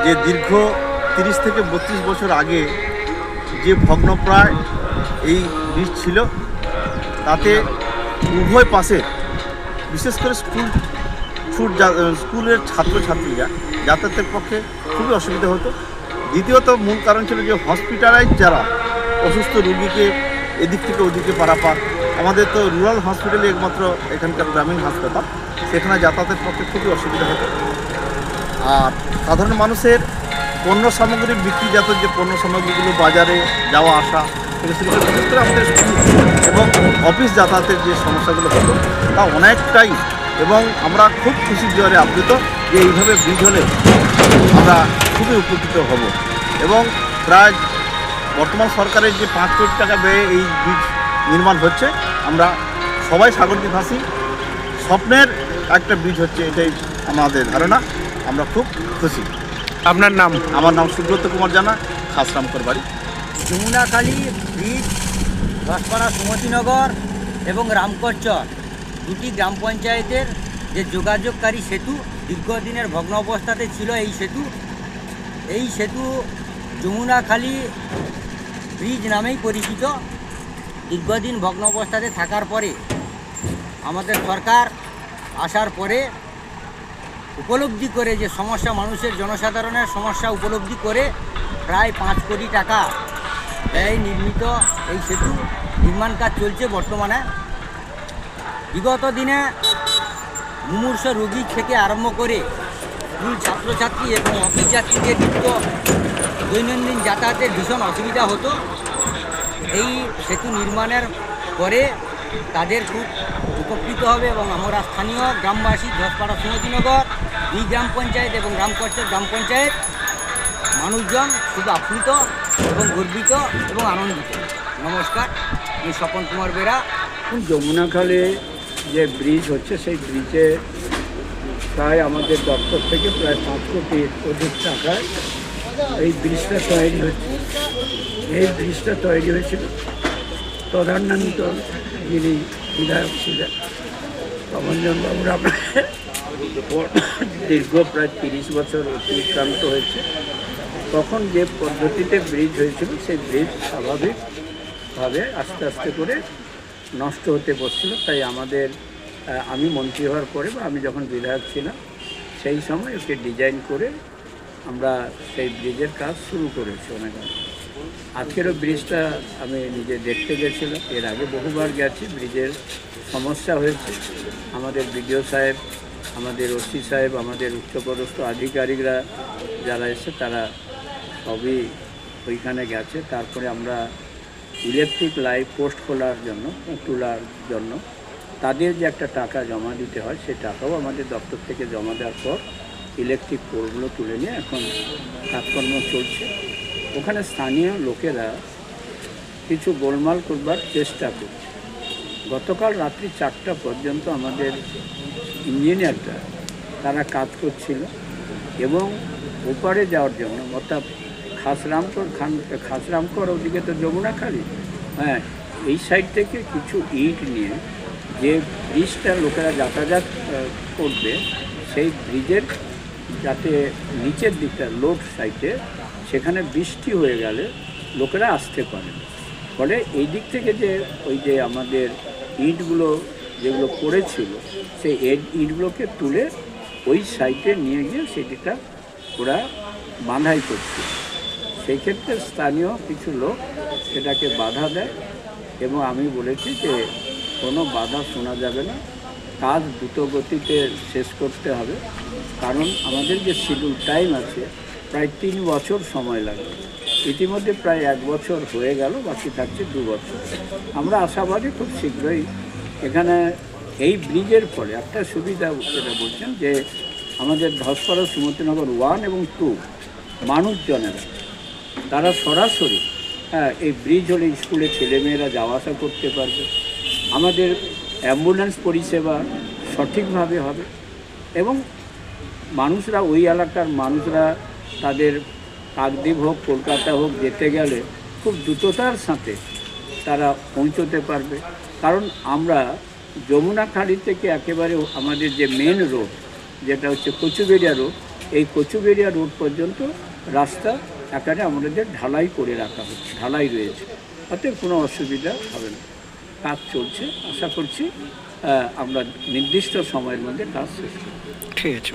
যে দীর্ঘ 30 থেকে 32 বছর আগে যে ভগ্নপ্রায় এই ব্রিজ ছিল, তাতে উভয় পাশে বিশেষ করে স্কুলের ছাত্রছাত্রীরা যাতায়াতের পক্ষে খুবই অসুবিধা হতো। দ্বিতীয়ত মূল কারণ ছিল যে হসপিটালাইজ যারা অসুস্থ রোগীকে এদিক থেকে ওদিকে পারাপার, আমাদের তো রুরাল হসপিটালে একমাত্র এখানকার গ্রামীণ হাসপাতাল, সেখানে যাতায়াতের পক্ষে খুবই অসুবিধা হতো। আর সাধারণ মানুষের পণ্য সামগ্রী বিক্রিজাত যে পণ্য সামগ্রীগুলো বাজারে যাওয়া আসা থেকে শুরু করে বিশেষ করে আমাদের স্কুল এবং অফিস যাতায়াতের যে সমস্যাগুলো হতো তা অনেকটাই, এবং আমরা খুব খুশির জ্বরে আপ্লুত যে এইভাবে ব্রিজ হলে আমরা খুবই উপকৃত হব। এবং প্রায় বর্তমান সরকারের যে 5 কোটি টাকা ব্যয়ে এই ব্রিজ নির্মাণ হচ্ছে, আমরা সবাই সাগরদ্বীপ ভাসি স্বপ্নের একটা ব্রিজ হচ্ছে, এটাই আমাদের ধারণা। আমরা খুব খুশি। আপনার নাম? আমার নাম সুব্রত কুমার জানা, খাসরামকর বাড়ি। যমুনাখালী ব্রিজ, ঘসপাড়া সুমতিনগর এবং রামকরচর দুটি গ্রাম পঞ্চায়েতের যে যোগাযোগকারী সেতু, দীর্ঘদিনের ভগ্ন অবস্থাতে ছিল এই সেতু যমুনাখালী ব্রিজ নামেই পরিচিত। দীর্ঘদিন ভগ্ন অবস্থাতে থাকার পরে আমাদের সরকার আসার পরে উপলব্ধি করে যে সমস্যা, মানুষের জনসাধারণের সমস্যা উপলব্ধি করে প্রায় 5 কোটি টাকা ব্যয় নির্মিত এই সেতু নির্মাণ কাজ চলছে বর্তমানে। বিগত দিনে মুমূর্ষ রোগী থেকে আরম্ভ করে স্কুল ছাত্রছাত্রী এবং অফিস যাত্রীদের নিত্য দৈনন্দিন যাতায়াতের ভীষণ অসুবিধা হতো। এই সেতু নির্মাণের পরে তাদের খুব উপকৃত হবে এবং আমরা স্থানীয় গ্রামবাসী ঘসপাড়া সুমতিনগর 2 গ্রাম পঞ্চায়েত এবং রামকরচর গ্রাম পঞ্চায়েত মানুষজন শুধু আপ্লুত এবং গর্বিত এবং আনন্দিত। নমস্কার, আমি স্বপন কুমার বেরা। যমুনাখালী যে ব্রিজ হচ্ছে, সেই ব্রিজে প্রায় আমাদের দপ্তর থেকে প্রায় 5 কোটির অধিক টাকায় এই ব্রিজটা তৈরি হচ্ছে। এই ব্রিজটা তৈরি হয়েছিল প্রধানমন্ত্রী যিনি বিধায়ক ছিলেন তপনচন্দ্রবাবুর দীর্ঘ প্রায় 30 বছর অতিক্রান্ত হয়েছে। তখন যে পদ্ধতিতে ব্রিজ হয়েছিল, সেই ব্রিজ স্বাভাবিকভাবে আস্তে আস্তে করে নষ্ট হতে বসছিল। তাই আমি মন্ত্রী হওয়ার পরে বা আমি যখন বিধায়ক ছিলাম সেই সময় ওকে ডিজাইন করে আমরা সেই ব্রিজের কাজ শুরু করেছি অনেক আগে। আজকেরও ব্রিজটা আমি নিজে দেখতে গেছিলাম, এর আগে বহুবার গেছি। ব্রিজের সমস্যা হয়েছে, আমাদের বিডিও সাহেব, আমাদের ওসি সাহেব, আমাদের উচ্চপদস্থ আধিকারিকরা যারা এসে তারা সবই ওইখানে গেছে। তারপরে আমরা ইলেকট্রিক লাইট পোস্ট তোলার জন্য তাদের যে একটা টাকা জমা দিতে হয়, সেই টাকাও আমাদের দপ্তর থেকে জমা দেওয়ার পর ইলেকট্রিক পোলগুলো তুলে নিয়ে এখন কাজকর্ম চলছে। ওখানে স্থানীয় লোকেরা কিছু গোলমাল করবার চেষ্টা করছে। গতকাল রাত্রি 4টা পর্যন্ত আমাদের ইঞ্জিনিয়াররা তারা কাজ করছিল এবং ওপারে যাওয়ার জন্য, অর্থাৎ খাসরামকর ওদিকে তো যমুনাখালী, হ্যাঁ, এই সাইড থেকে কিছু ইট নিয়ে যে ব্রিজটা লোকেরা যাতায়াত করবে, সেই ব্রিজের যাতে নিচের দিকটা লোড সাইডে, সেখানে বৃষ্টি হয়ে গেলে লোকেরা আসতে পারে। ফলে এই দিক থেকে যে আমাদের ইটগুলো যেগুলো পড়েছিল, সেই ইটগুলোকে তুলে ওই সাইডে নিয়ে গিয়ে সেদিকটা ওরা বাঁধাই করছে। সেই ক্ষেত্রে স্থানীয় কিছু লোক সেটাকে বাধা দেয় এবং আমি বলেছি যে কোনো বাধা শোনা যাবে না, কাজ দ্রুত গতিতে শেষ করতে হবে। কারণ আমাদের যে শিডিউল টাইম আছে প্রায় 3 বছর সময় লাগবে। ইতিমধ্যে প্রায় 1 বছর হয়ে গেল, বাকি থাকছে 2 বছর। আমরা আশাবাদী খুব শীঘ্রই এখানে এই ব্রিজের ফলে একটা সুবিধা যেটা বলছেন যে আমাদের ঘসপাড়া সুমতিনগর 1 এবং 2 মানুষজনেরা তারা সরাসরি এই ব্রিজ হলে স্কুলে ছেলেমেয়েরা যাওয়া আসা করতে পারবে। আমাদের অ্যাম্বুলেন্স পরিষেবা সঠিকভাবে হবে এবং মানুষরা, ওই এলাকার মানুষরা তাদের কাকদ্বীপ হোক, কলকাতা হোক যেতে গেলে খুব দ্রুততার সাথে তারা পৌঁছতে পারবে। কারণ আমরা যমুনাখালী থেকে একেবারে আমাদের যে মেন রোড, যেটা হচ্ছে কচুবেড়িয়া রোড, এই কচুবেড়িয়া রোড পর্যন্ত রাস্তা এখানে আমাদের ঢালাই করে রাখা হচ্ছে, ঢালাই রয়েছে, অতএব কোনো অসুবিধা হবে না। কাজ চলছে, আশা করছি আমরা নির্দিষ্ট সময়ের মধ্যে কাজ শেষ করব। ঠিক আছে।